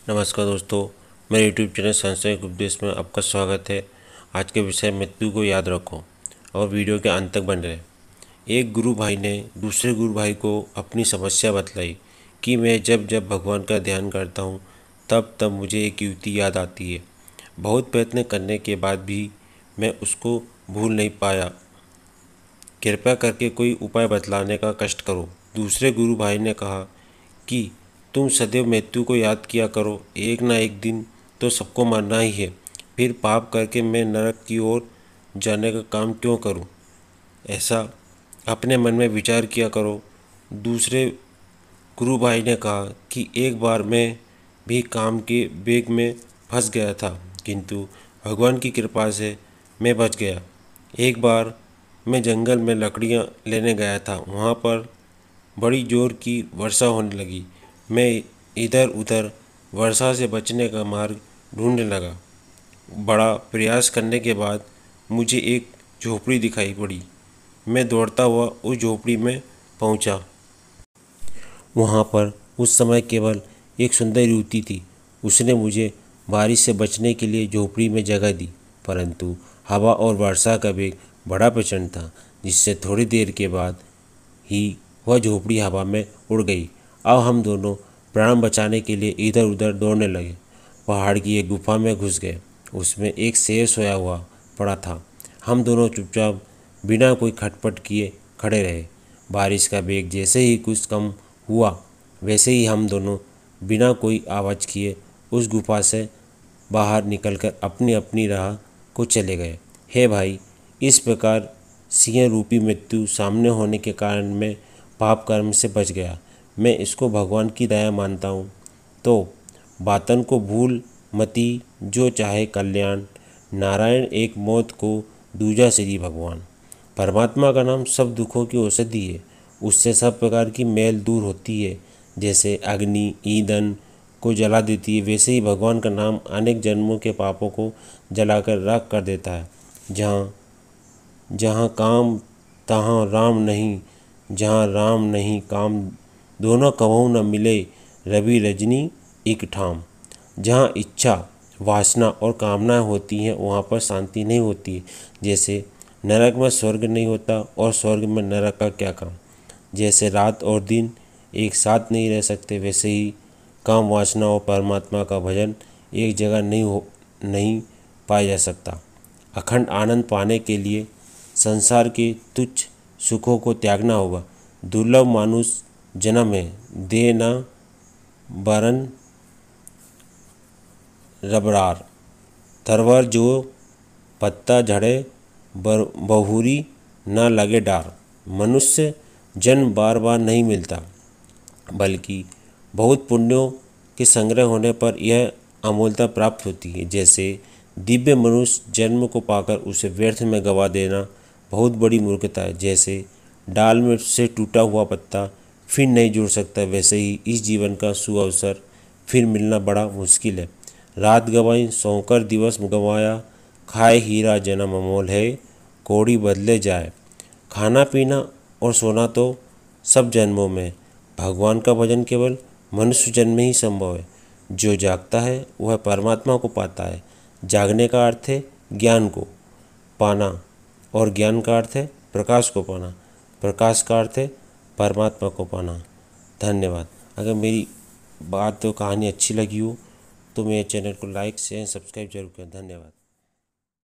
नमस्कार दोस्तों, मेरे यूट्यूब चैनल संशय उपदेश में आपका स्वागत है। आज के विषय मृत्यु को याद रखो और वीडियो के अंत तक बने रहे। एक गुरु भाई ने दूसरे गुरु भाई को अपनी समस्या बतलाई कि मैं जब जब भगवान का ध्यान करता हूँ तब तब मुझे एक युक्ति याद आती है। बहुत प्रयत्न करने के बाद भी मैं उसको भूल नहीं पाया। कृपया करके कोई उपाय बतलाने का कष्ट करो। दूसरे गुरु भाई ने कहा कि तुम सदैव मृत्यु को याद किया करो, एक ना एक दिन तो सबको मरना ही है। फिर पाप करके मैं नरक की ओर जाने का काम क्यों करूं? ऐसा अपने मन में विचार किया करो। दूसरे गुरु भाई ने कहा कि एक बार मैं भी काम के वेग में फंस गया था, किंतु भगवान की कृपा से मैं बच गया। एक बार मैं जंगल में लकड़ियाँ लेने गया था, वहाँ पर बड़ी जोर की वर्षा होने लगी। मैं इधर उधर वर्षा से बचने का मार्ग ढूंढने लगा। बड़ा प्रयास करने के बाद मुझे एक झोपड़ी दिखाई पड़ी। मैं दौड़ता हुआ उस झोपड़ी में पहुंचा। वहां पर उस समय केवल एक सुंदर युवती थी। उसने मुझे बारिश से बचने के लिए झोपड़ी में जगह दी, परंतु हवा और वर्षा का वेग बड़ा प्रचंड था, जिससे थोड़ी देर के बाद ही वह झोपड़ी हवा में उड़ गई। अब हम दोनों प्राण बचाने के लिए इधर उधर दौड़ने लगे। पहाड़ की एक गुफा में घुस गए। उसमें एक शेर सोया हुआ पड़ा था। हम दोनों चुपचाप बिना कोई खटपट किए खड़े रहे। बारिश का वेग जैसे ही कुछ कम हुआ, वैसे ही हम दोनों बिना कोई आवाज़ किए उस गुफा से बाहर निकलकर अपनी अपनी राह को चले गए। हे भाई, इस प्रकार सिंह रूपी मृत्यु सामने होने के कारण मैं पाप कर्म से बच गया। मैं इसको भगवान की दया मानता हूँ। तो बातन को भूल मती, जो चाहे कल्याण। नारायण एक मौत को दूजा श्री भगवान। परमात्मा का नाम सब दुखों की औषधि है। उससे सब प्रकार की मैल दूर होती है। जैसे अग्नि ईंधन को जला देती है, वैसे ही भगवान का नाम अनेक जन्मों के पापों को जलाकर राख कर देता है। जहाँ जहाँ काम तहाँ राम नहीं, जहाँ राम नहीं काम, दोनों कबहू न मिले रवि रजनी एक ठाम। जहाँ इच्छा वासना और कामनाएं होती हैं, वहाँ पर शांति नहीं होती है। जैसे नरक में स्वर्ग नहीं होता और स्वर्ग में नरक का क्या काम। जैसे रात और दिन एक साथ नहीं रह सकते, वैसे ही काम वासना और परमात्मा का भजन एक जगह नहीं पाया जा सकता। अखंड आनंद पाने के लिए संसार के तुच्छ सुखों को त्यागना होगा। दुर्लभ मानुष जन्म है, दे न बरन रबरार। तरवर जो पत्ता झड़े बहुरी न लगे डार। मनुष्य जन्म बार बार नहीं मिलता, बल्कि बहुत पुण्यों के संग्रह होने पर यह अमूल्यता प्राप्त होती है। जैसे दिव्य मनुष्य जन्म को पाकर उसे व्यर्थ में गवा देना बहुत बड़ी मूर्खता है। जैसे डाल में से टूटा हुआ पत्ता फिर नहीं जुड़ सकता, वैसे ही इस जीवन का सुअवसर फिर मिलना बड़ा मुश्किल है। रात गंवाई सोकर दिवस गंवाया, खाए हीरा जन्म अमोल है, कौड़ी बदले जाए। खाना पीना और सोना तो सब जन्मों में, भगवान का भजन केवल मनुष्य जन्म में ही संभव है। जो जागता है वह परमात्मा को पाता है। जागने का अर्थ है ज्ञान को पाना और ज्ञान का अर्थ है प्रकाश को पाना। प्रकाश का अर्थ है परमात्मा को पाना। धन्यवाद। अगर मेरी बात तो कहानी अच्छी लगी हो तो मेरे चैनल को लाइक शेयर सब्सक्राइब जरूर करें। धन्यवाद।